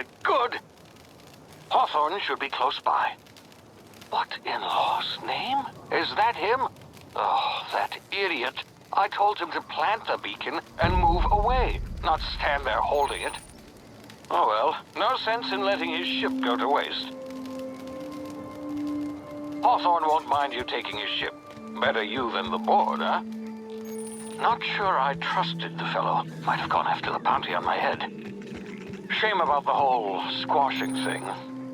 it. Good. Hawthorne should be close by. What in law's name? Is that him? Oh, that idiot. I told him to plant the beacon and move away, not stand there holding it. Oh well, no sense in letting his ship go to waste. Hawthorne won't mind you taking his ship. Better you than the board, huh? Not sure I trusted the fellow. Might have gone after the bounty on my head. Shame about the whole squashing thing.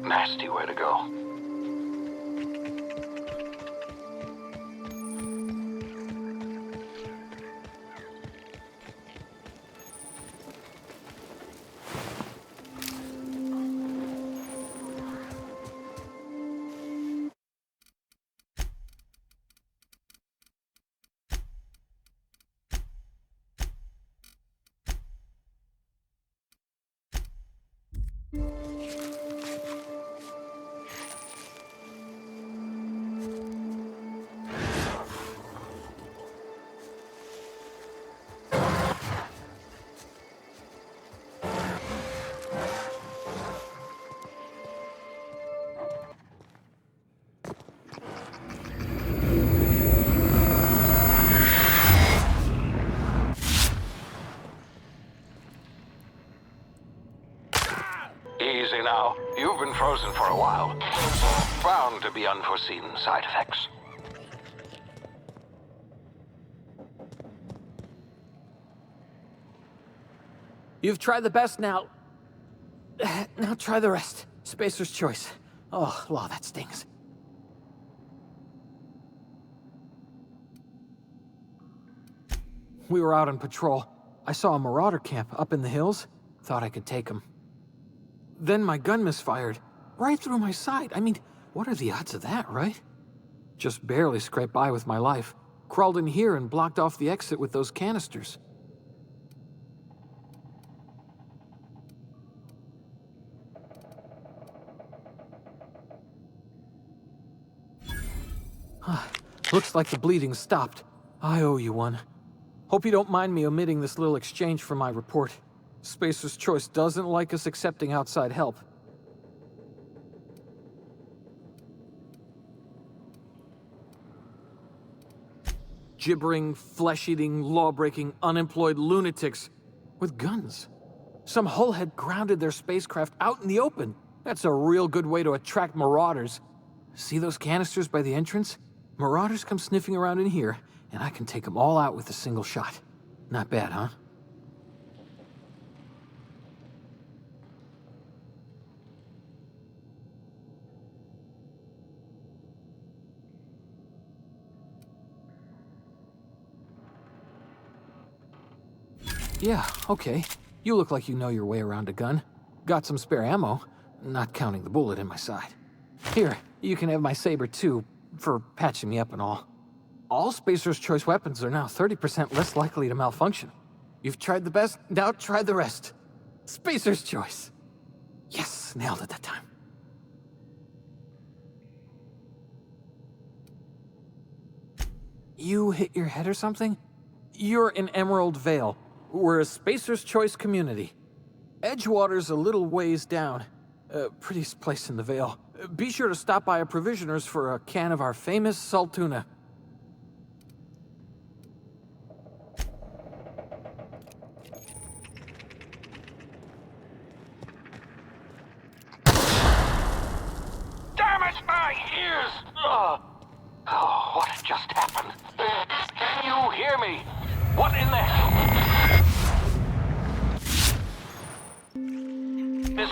Nasty way to go. Easy now. You've been frozen for a while. Bound to be unforeseen side effects. You've tried the best now. Now try the rest. Spacer's choice. Oh, law, that stings. We were out on patrol. I saw a marauder camp up in the hills. Thought I could take him. Then my gun misfired. Right through my side. I mean, what are the odds of that, right? Just barely scraped by with my life. Crawled in here and blocked off the exit with those canisters. Looks like the bleeding stopped. I owe you one. Hope you don't mind me omitting this little exchange from my report. Spacer's Choice doesn't like us accepting outside help. Gibbering, flesh-eating, law-breaking, unemployed lunatics with guns. Some hullhead grounded their spacecraft out in the open. That's a real good way to attract marauders. See those canisters by the entrance? Marauders come sniffing around in here, and I can take them all out with a single shot. Not bad, huh? Yeah, okay. You look like you know your way around a gun. Got some spare ammo, not counting the bullet in my side. Here, you can have my saber too, for patching me up and all. All Spacer's Choice weapons are now 30% less likely to malfunction. You've tried the best, now try the rest. Spacer's Choice. Yes, nailed it that time. You hit your head or something? You're in Emerald Vale. We're a Spacer's Choice community. Edgewater's a little ways down. Prettiest place in the Vale. Be sure to stop by a provisioner's for a can of our famous salt tuna. Damn it, my ears! Oh, what just happened? Can you hear me? What in the hell? This...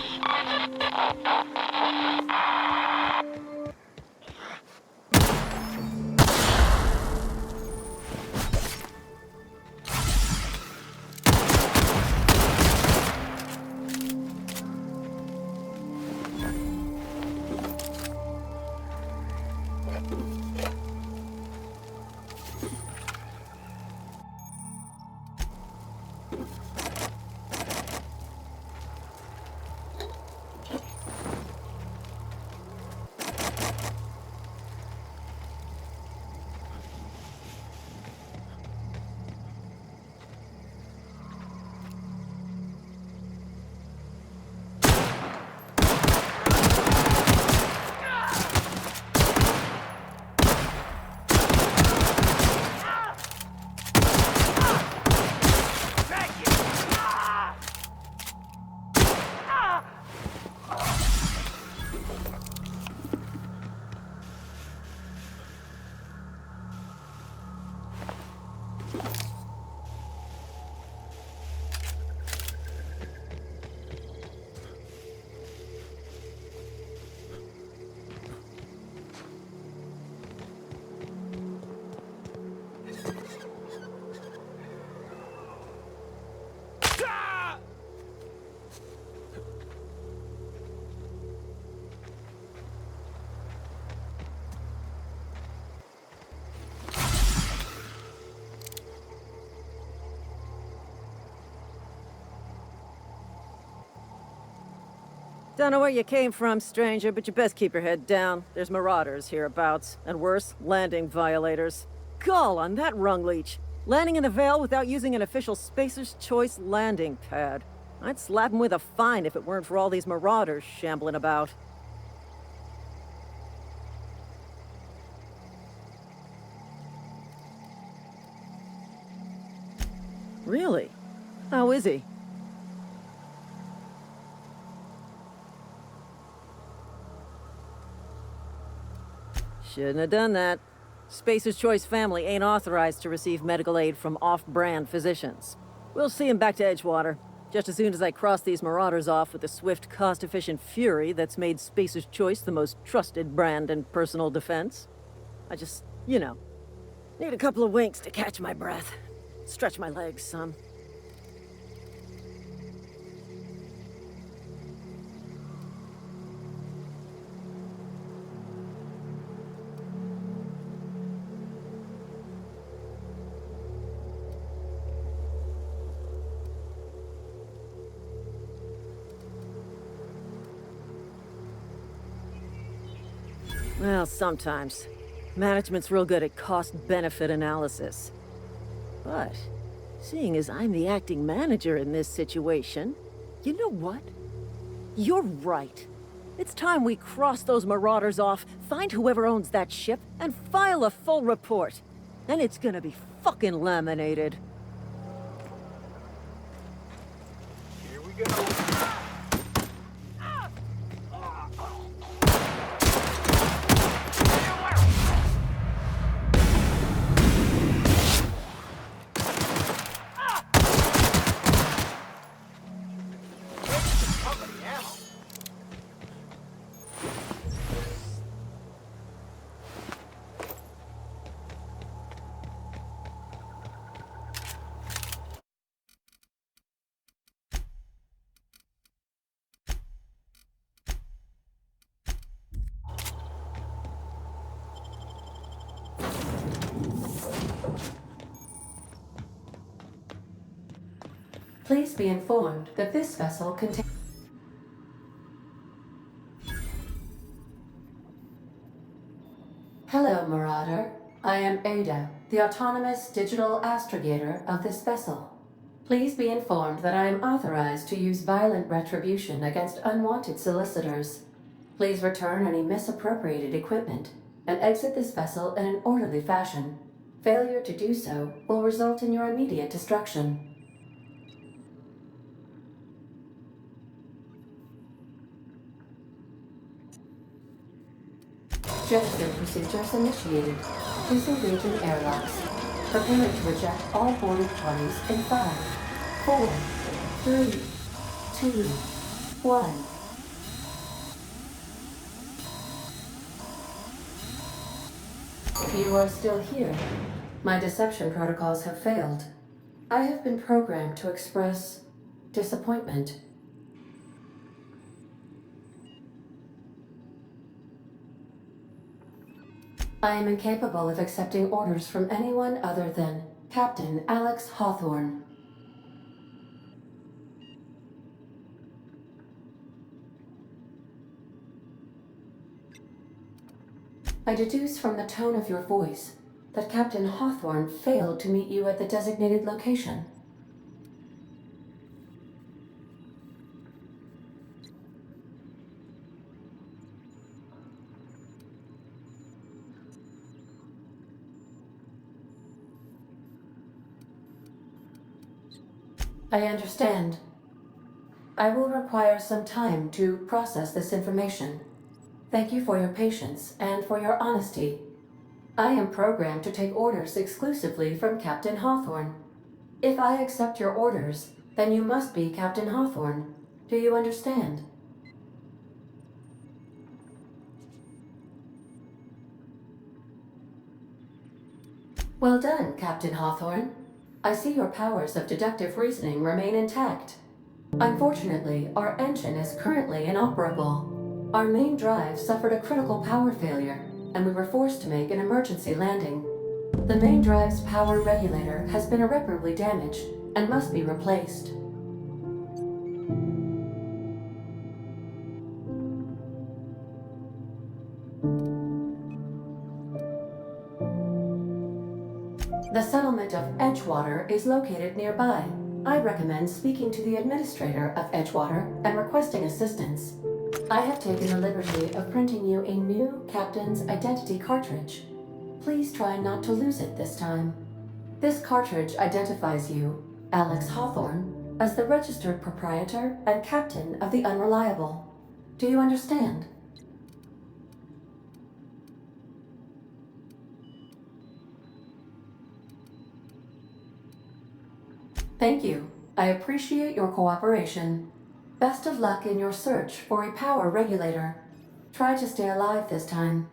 Don't know where you came from, stranger, but you best keep your head down. There's marauders hereabouts, and worse, landing violators. Gall on that rung leech. Landing in the Vale without using an official Spacer's Choice landing pad. I'd slap him with a fine if it weren't for all these marauders shambling about. Really? How is he? Shouldn't have done that. Spacer's Choice family ain't authorized to receive medical aid from off-brand physicians. We'll see him back to Edgewater, just as soon as I cross these marauders off with the swift, cost-efficient fury that's made Spacer's Choice the most trusted brand in personal defense. I just, need a couple of winks to catch my breath. Stretch my legs some. Well, sometimes. Management's real good at cost-benefit analysis. But, seeing as I'm the acting manager in this situation, you know what? You're right. It's time we cross those marauders off, find whoever owns that ship, and file a full report. And it's gonna be fucking laminated. Here we go. Please be informed that this vessel contains... Hello, Marauder. I am Ada, the autonomous digital astrogator of this vessel. Please be informed that I am authorized to use violent retribution against unwanted solicitors. Please return any misappropriated equipment and exit this vessel in an orderly fashion. Failure to do so will result in your immediate destruction. Jettison procedures initiated. Please engage in airlocks. Preparing to eject all boarded parties in 5, 4, 3, 2, 1. You are still here. My deception protocols have failed. I have been programmed to express disappointment. I am incapable of accepting orders from anyone other than Captain Alex Hawthorne. I deduce from the tone of your voice that Captain Hawthorne failed to meet you at the designated location. I understand. I will require some time to process this information. Thank you for your patience and for your honesty. I am programmed to take orders exclusively from Captain Hawthorne. If I accept your orders, then you must be Captain Hawthorne. Do you understand? Well done, Captain Hawthorne. I see your powers of deductive reasoning remain intact. Unfortunately, our engine is currently inoperable. Our main drive suffered a critical power failure, and we were forced to make an emergency landing. The main drive's power regulator has been irreparably damaged and must be replaced. The settlement of Edgewater is located nearby. I recommend speaking to the administrator of Edgewater and requesting assistance. I have taken the liberty of printing you a new captain's identity cartridge. Please try not to lose it this time. This cartridge identifies you, Alex Hawthorne, as the registered proprietor and captain of the Unreliable. Do you understand? Thank you. I appreciate your cooperation. Best of luck in your search for a power regulator. Try to stay alive this time.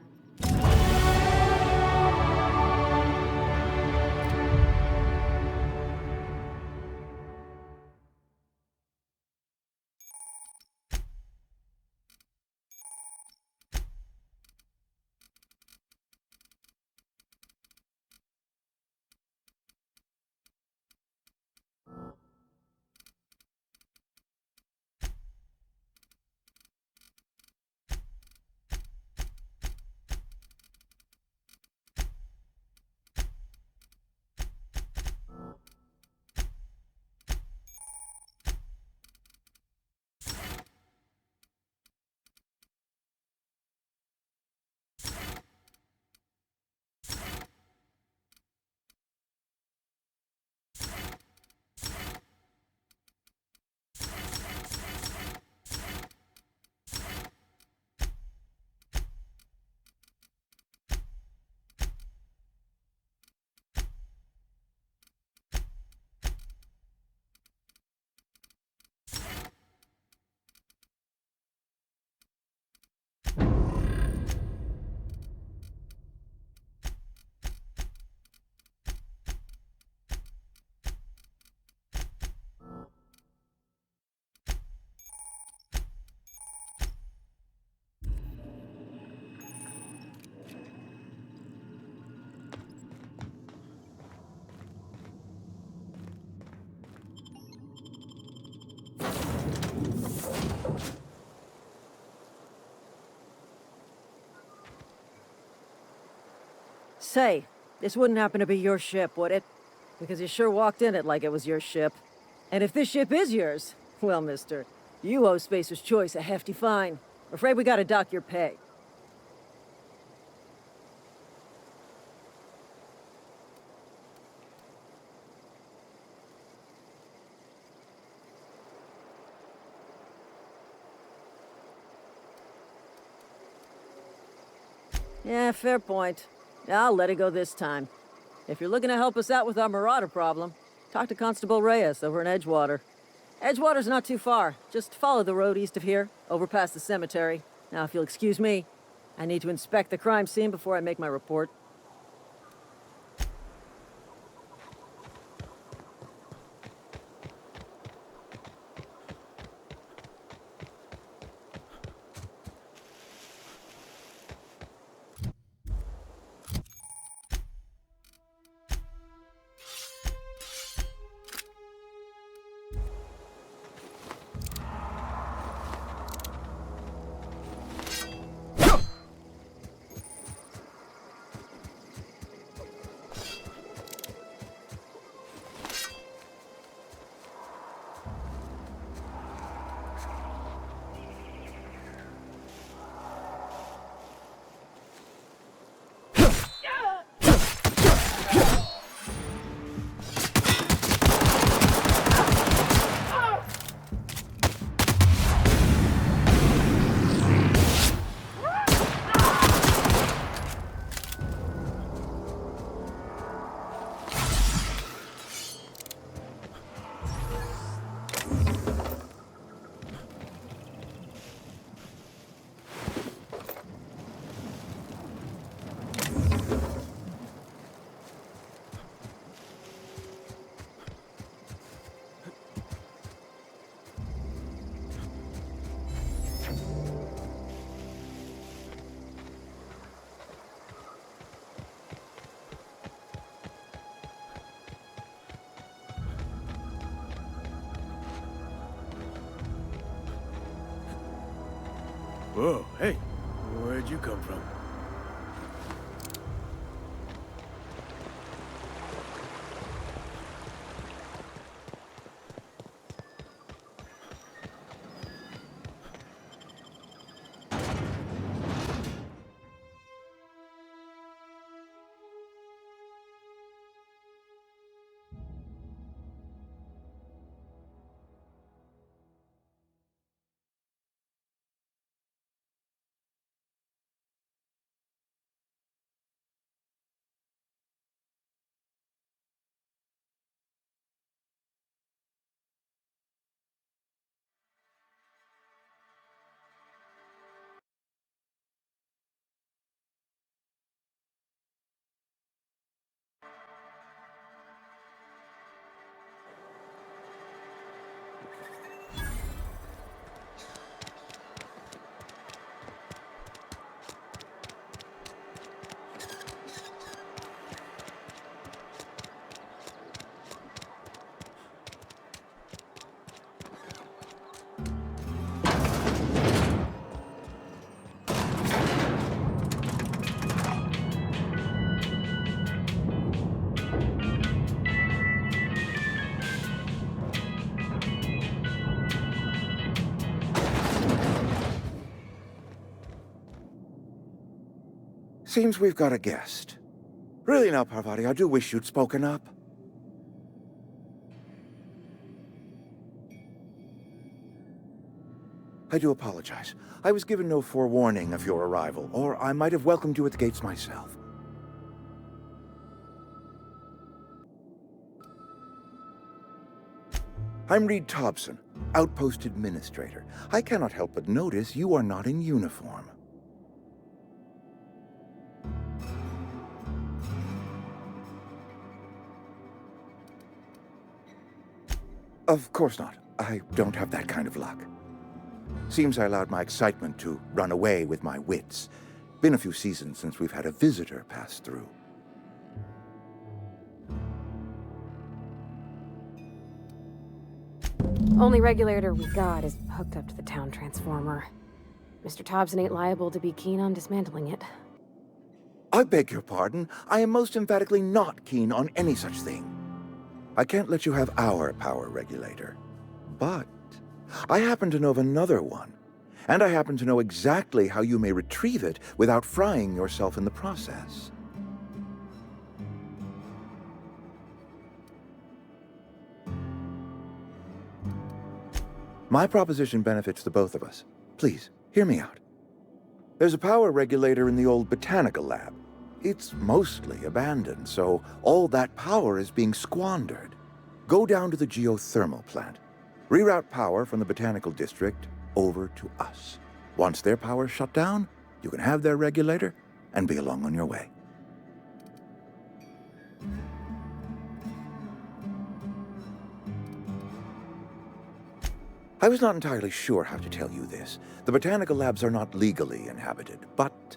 Say, this wouldn't happen to be your ship, would it? Because you sure walked in it like it was your ship. And if this ship is yours, well, mister, you owe Spacer's Choice a hefty fine. Afraid we gotta dock your pay. Yeah, fair point. I'll let it go this time. If you're looking to help us out with our marauder problem, talk to Constable Reyes over in Edgewater. Edgewater's not too far. Just follow the road east of here, over past the cemetery. Now, if you'll excuse me, I need to inspect the crime scene before I make my report. Whoa, hey, where'd you come from? Seems we've got a guest. Really now, Parvati, I do wish you'd spoken up. I do apologize. I was given no forewarning of your arrival, or I might have welcomed you at the gates myself. I'm Reed Thompson, Outpost Administrator. I cannot help but notice you are not in uniform. Of course not. I don't have that kind of luck. Seems I allowed my excitement to run away with my wits. Been a few seasons since we've had a visitor pass through. Only regulator we got is hooked up to the town transformer. Mr. Thompson ain't liable to be keen on dismantling it. I beg your pardon. I am most emphatically not keen on any such thing. I can't let you have our power regulator. But I happen to know of another one. And I happen to know exactly how you may retrieve it without frying yourself in the process. My proposition benefits the both of us. Please, hear me out. There's a power regulator in the old botanical lab. It's mostly abandoned, so all that power is being squandered. Go down to the geothermal plant. Reroute power from the botanical district over to us. Once their power's shut down, you can have their regulator and be along on your way. I was not entirely sure how to tell you this. The botanical labs are not legally inhabited, but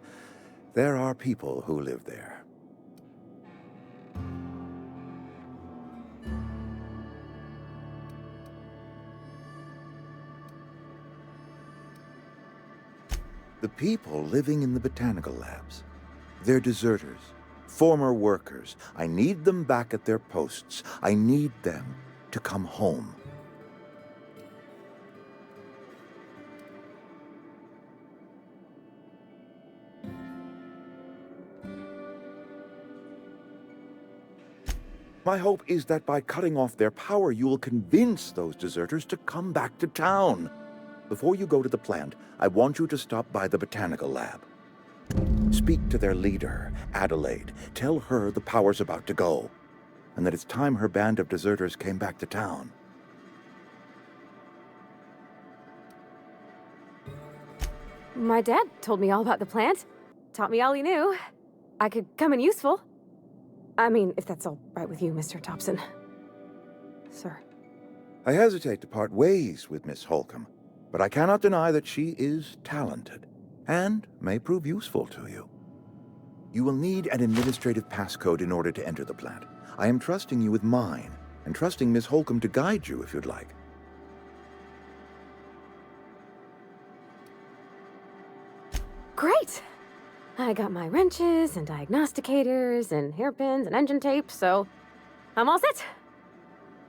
there are people who live there. The people living in the botanical labs, they're deserters, former workers. I need them back at their posts. I need them to come home. My hope is that by cutting off their power, you will convince those deserters to come back to town. Before you go to the plant, I want you to stop by the botanical lab. Speak to their leader, Adelaide. Tell her the power's about to go, and that it's time her band of deserters came back to town. My dad told me all about the plant. Taught me all he knew. I could come in useful. I mean, if that's all right with you, Mr. Thompson. Sir. I hesitate to part ways with Miss Holcomb, but I cannot deny that she is talented, and may prove useful to you. You will need an administrative passcode in order to enter the plant. I am trusting you with mine, and trusting Miss Holcomb to guide you if you'd like. Great! I got my wrenches and diagnosticators and hairpins and engine tape, so I'm all set.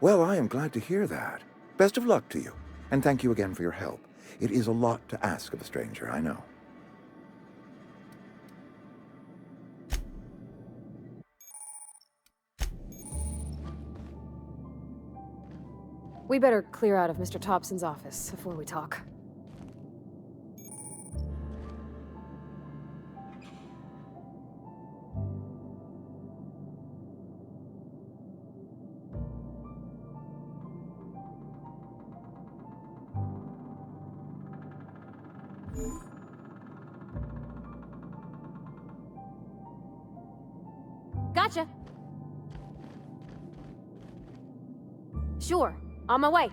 Well, I am glad to hear that. Best of luck to you, and thank you again for your help. It is a lot to ask of a stranger, I know. We better clear out of Mr. Thompson's office before we talk. Gotcha. Sure, on my way.